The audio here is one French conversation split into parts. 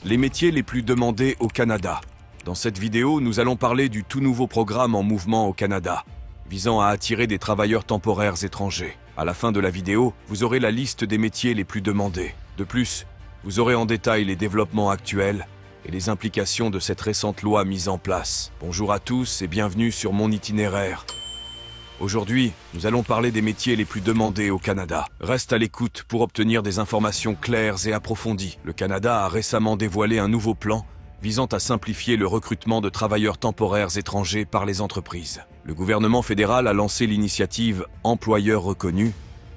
Les métiers les plus demandés au Canada. Dans cette vidéo, nous allons parler du tout nouveau programme en mouvement au Canada, visant à attirer des travailleurs temporaires étrangers. À la fin de la vidéo, vous aurez la liste des métiers les plus demandés. De plus, vous aurez en détail les développements actuels et les implications de cette récente loi mise en place. Bonjour à tous et bienvenue sur mon itinéraire. Aujourd'hui, nous allons parler des métiers les plus demandés au Canada. Reste à l'écoute pour obtenir des informations claires et approfondies. Le Canada a récemment dévoilé un nouveau plan visant à simplifier le recrutement de travailleurs temporaires étrangers par les entreprises. Le gouvernement fédéral a lancé l'initiative Employeurs reconnus,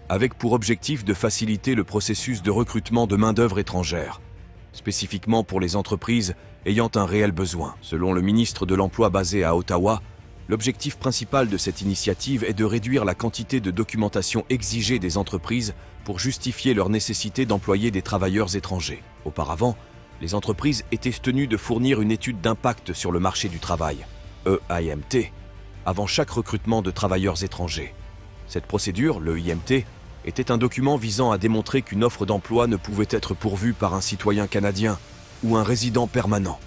avec pour objectif de faciliter le processus de recrutement de main-d'œuvre étrangère, spécifiquement pour les entreprises ayant un réel besoin. Selon le ministre de l'Emploi basé à Ottawa, l'objectif principal de cette initiative est de réduire la quantité de documentation exigée des entreprises pour justifier leur nécessité d'employer des travailleurs étrangers. Auparavant, les entreprises étaient tenues de fournir une étude d'impact sur le marché du travail, EIMT, avant chaque recrutement de travailleurs étrangers. Cette procédure, le IMT, était un document visant à démontrer qu'une offre d'emploi ne pouvait être pourvue par un citoyen canadien ou un résident permanent.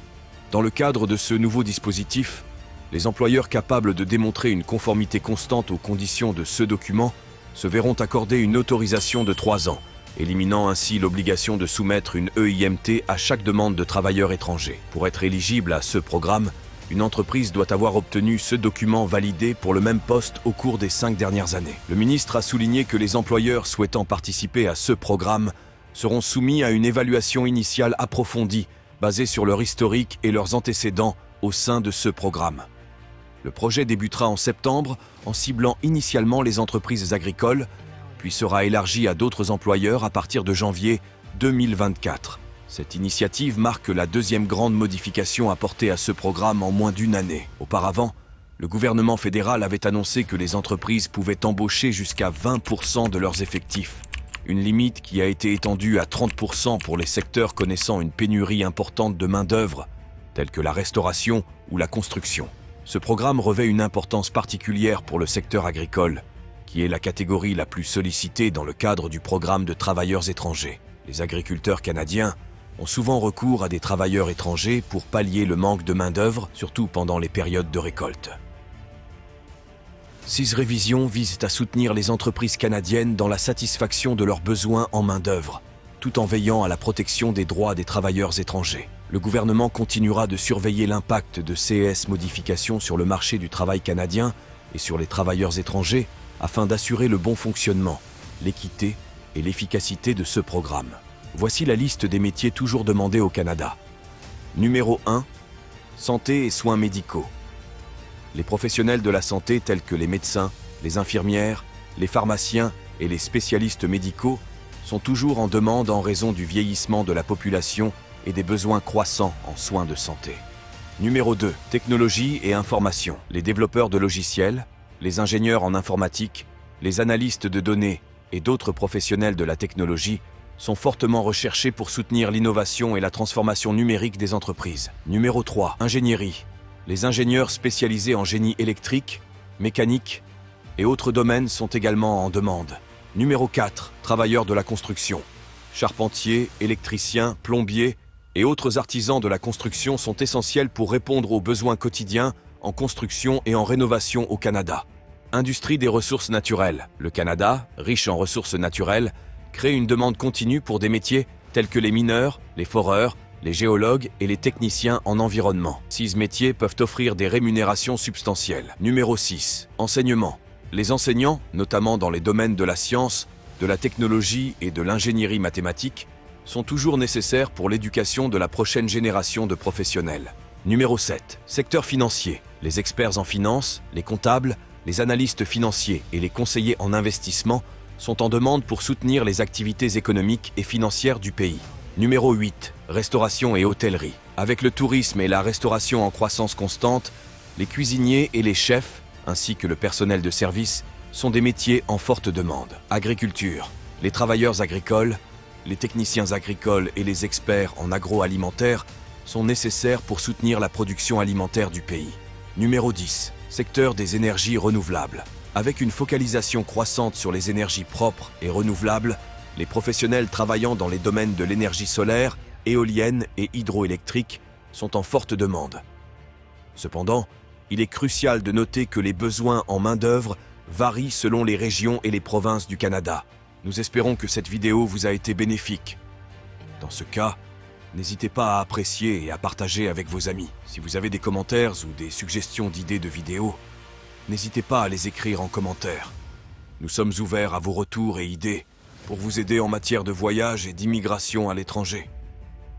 Dans le cadre de ce nouveau dispositif, les employeurs capables de démontrer une conformité constante aux conditions de ce document se verront accorder une autorisation de 3 ans, éliminant ainsi l'obligation de soumettre une EIMT à chaque demande de travailleurs étrangers. Pour être éligible à ce programme, une entreprise doit avoir obtenu ce document validé pour le même poste au cours des 5 dernières années. Le ministre a souligné que les employeurs souhaitant participer à ce programme seront soumis à une évaluation initiale approfondie basée sur leur historique et leurs antécédents au sein de ce programme. Le projet débutera en septembre en ciblant initialement les entreprises agricoles, puis sera élargi à d'autres employeurs à partir de janvier 2024. Cette initiative marque la deuxième grande modification apportée à ce programme en moins d'une année. Auparavant, le gouvernement fédéral avait annoncé que les entreprises pouvaient embaucher jusqu'à 20% de leurs effectifs, une limite qui a été étendue à 30% pour les secteurs connaissant une pénurie importante de main-d'œuvre, tels que la restauration ou la construction. Ce programme revêt une importance particulière pour le secteur agricole, qui est la catégorie la plus sollicitée dans le cadre du programme de travailleurs étrangers. Les agriculteurs canadiens ont souvent recours à des travailleurs étrangers pour pallier le manque de main-d'œuvre, surtout pendant les périodes de récolte. 6 révisions visent à soutenir les entreprises canadiennes dans la satisfaction de leurs besoins en main-d'œuvre, tout en veillant à la protection des droits des travailleurs étrangers. Le gouvernement continuera de surveiller l'impact de ces modifications sur le marché du travail canadien et sur les travailleurs étrangers afin d'assurer le bon fonctionnement, l'équité et l'efficacité de ce programme. Voici la liste des métiers toujours demandés au Canada. Numéro 1. Santé et soins médicaux. Les professionnels de la santé tels que les médecins, les infirmières, les pharmaciens et les spécialistes médicaux sont toujours en demande en raison du vieillissement de la population et des besoins croissants en soins de santé. Numéro 2. Technologie et information. Les développeurs de logiciels, les ingénieurs en informatique, les analystes de données et d'autres professionnels de la technologie sont fortement recherchés pour soutenir l'innovation et la transformation numérique des entreprises. Numéro 3. Ingénierie. Les ingénieurs spécialisés en génie électrique, mécanique et autres domaines sont également en demande. Numéro 4. Travailleurs de la construction. Charpentiers, électriciens, plombiers et autres artisans de la construction sont essentiels pour répondre aux besoins quotidiens en construction et en rénovation au Canada. Industrie des ressources naturelles. Le Canada, riche en ressources naturelles, crée une demande continue pour des métiers tels que les mineurs, les foreurs, les géologues et les techniciens en environnement. 6 métiers peuvent offrir des rémunérations substantielles. Numéro 6. Enseignement. Les enseignants, notamment dans les domaines de la science, de la technologie et de l'ingénierie mathématique, sont toujours nécessaires pour l'éducation de la prochaine génération de professionnels. Numéro 7. Secteur financier. Les experts en finance, les comptables, les analystes financiers et les conseillers en investissement sont en demande pour soutenir les activités économiques et financières du pays. Numéro 8. Restauration et hôtellerie. Avec le tourisme et la restauration en croissance constante, les cuisiniers et les chefs, ainsi que le personnel de service, sont des métiers en forte demande. Agriculture. Les travailleurs agricoles, les techniciens agricoles et les experts en agroalimentaire sont nécessaires pour soutenir la production alimentaire du pays. Numéro 10. Secteur des énergies renouvelables. Avec une focalisation croissante sur les énergies propres et renouvelables, les professionnels travaillant dans les domaines de l'énergie solaire, éoliennes et hydroélectriques sont en forte demande. Cependant, il est crucial de noter que les besoins en main-d'œuvre varient selon les régions et les provinces du Canada. Nous espérons que cette vidéo vous a été bénéfique. Dans ce cas, n'hésitez pas à apprécier et à partager avec vos amis. Si vous avez des commentaires ou des suggestions d'idées de vidéos, n'hésitez pas à les écrire en commentaire. Nous sommes ouverts à vos retours et idées pour vous aider en matière de voyage et d'immigration à l'étranger.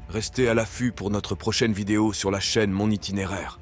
Restez à l'affût pour notre prochaine vidéo sur la chaîne Mon Itinéraire.